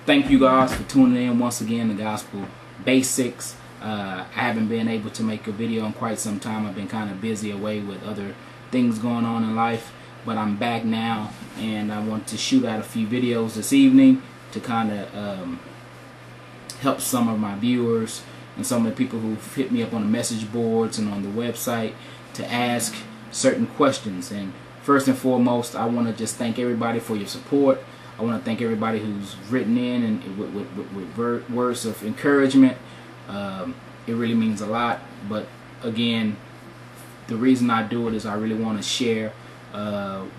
thank you guys for tuning in once again to Gospel Basics. I haven't been able to make a video in quite some time. I've been kind of busy away with other things going on in life, but I'm back now, and I want to shoot out a few videos this evening to kind of help some of my viewers and some of the people who hit me up on the message boards and on the website to ask certain questions. And first and foremost, I want to just thank everybody for your support. I want to thank everybody who's written in and with words of encouragement. It really means a lot. But again, the reason I do it is I really want to share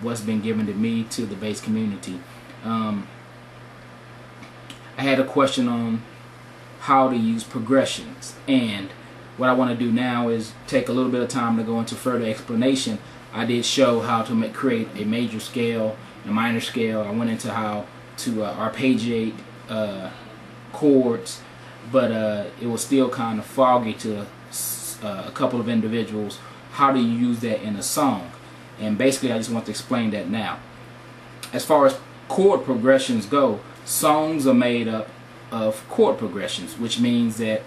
what's been given to me to the bass community. I had a question on how to use progressions, and what I want to do now is take a little bit of time to go into further explanation. I did show how to create a major scale and a minor scale. I went into how to arpeggiate chords, but it was still kind of foggy to a couple of individuals. How do you use that in a song? And basically I just want to explain that now. As far as chord progressions go, songs are made up of chord progressions, which means that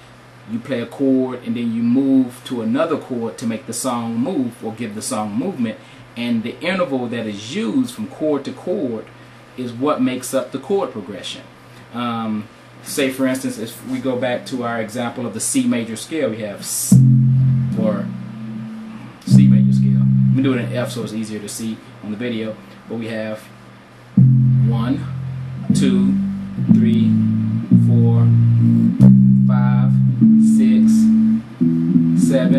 you play a chord and then you move to another chord to make the song move or give the song movement, and the interval that is used from chord to chord is what makes up the chord progression. Say for instance, if we go back to our example of the C major scale, we have C major scale. I'm doing it in F so it's easier to see on the video, but we have 1, 2, 3, 4, 5, 6, 7,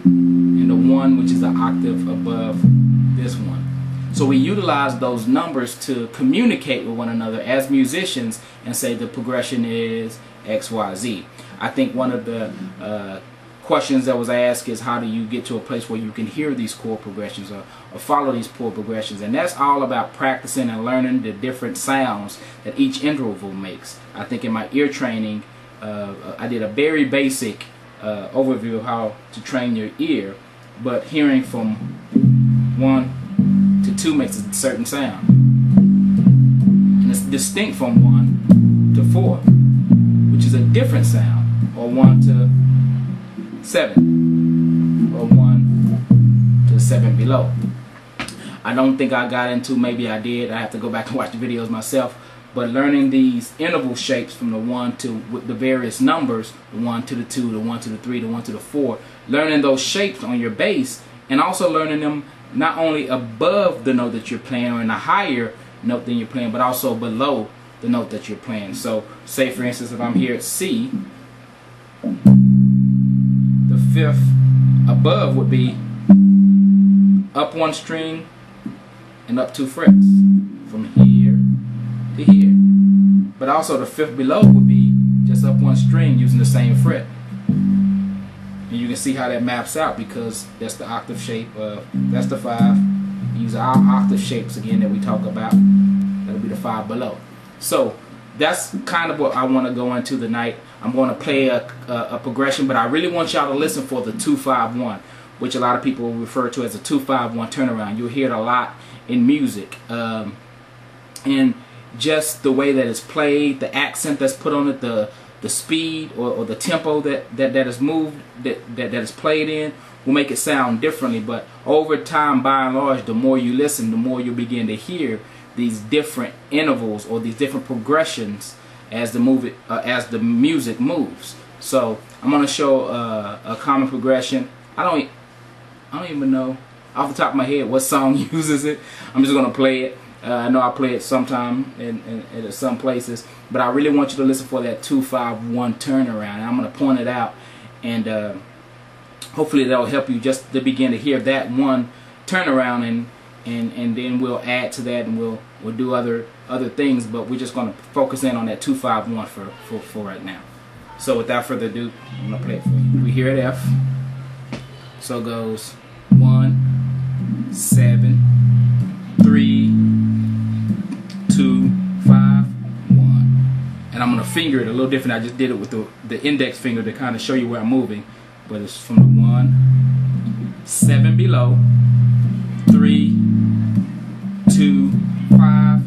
and the 1, which is an octave above this one. So we utilize those numbers to communicate with one another as musicians and say the progression is X, Y, Z. I think one of the questions that was asked is, how do you get to a place where you can hear these chord progressions or follow these chord progressions? And that's all about practicing and learning the different sounds that each interval makes. I think in my ear training, I did a very basic overview of how to train your ear, but hearing from 1 to 2 makes a certain sound, and it's distinct from 1 to 4, which is a different sound, or 1 to 7, or 1 to 7 below. I don't think I got into, maybe I did, I have to go back and watch the videos myself, but learning these interval shapes from the 1 to with the various numbers, the 1 to the 2, the 1 to the 3, the 1 to the 4, learning those shapes on your bass, and also learning them not only above the note that you're playing or in a higher note than you're playing, but also below the note that you're playing. So say for instance, if I'm here at C, the 5th above would be up 1 string and up 2 frets from here to here. But also the 5th below would be just up 1 string using the same fret. And you can see how that maps out, because that's the octave shape of, that's the 5. Use our octave shapes again that we talk about. That'll be the 5 below. So that's kind of what I want to go into tonight. I'm going to play a progression, but I really want y'all to listen for the 2-5-1, which a lot of people refer to as a 2-5-1 turnaround. You'll hear it a lot in music. And just the way that it's played, the accent that's put on it, the speed or the tempo that is moved, that is played in, will make it sound differently. But over time, by and large, the more you listen, the more you begin to hear these different intervals or these different progressions as the music moves. So I'm going to show a common progression. I don't even know off the top of my head what song uses it. I'm just going to play it. I know I play it sometime in some places, but I really want you to listen for that 2-5-1 turnaround. And I'm going to point it out, and hopefully that'll help you just to begin to hear that one turnaround, and then we'll add to that, and we'll do other things, but we're just going to focus in on that 2-5-1 for right now. So without further ado, I'm going to play it for you. We hear it F, so it goes 1, 7, 3, 2, 5, 1. And I'm going to finger it a little different. I just did it with the index finger to kind of show you where I'm moving. But it's from the 1, 7 below, 3, 2, 5,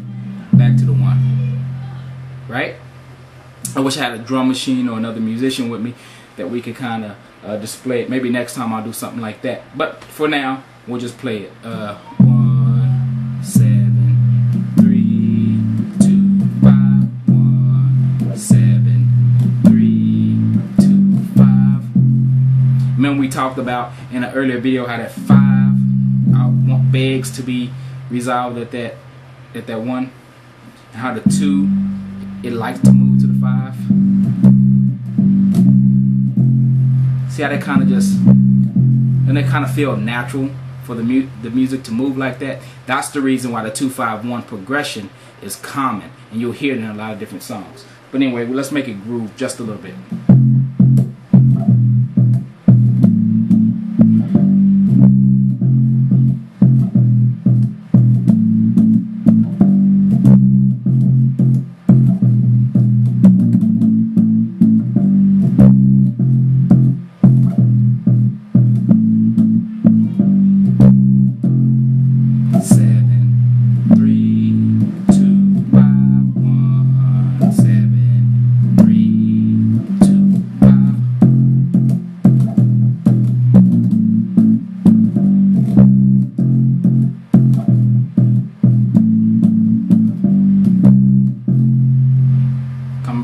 back to the 1. right? I wish I had a drum machine or another musician with me that we could kind of display it. Maybe next time I'll do something like that. But for now, we'll just play it. 1, 7, 3, 2, 5. 1, 7, 3, 2, 5. Remember we talked about in an earlier video how that 5 begs to be resolved at that 1, and how the 2 it likes to move to the 5. See how they kind of just, and they kind of feel natural for the music to move like that. That's the reason why the 2-5-1 progression is common, and you'll hear it in a lot of different songs. But anyway, let's make it groove just a little bit.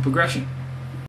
Progression.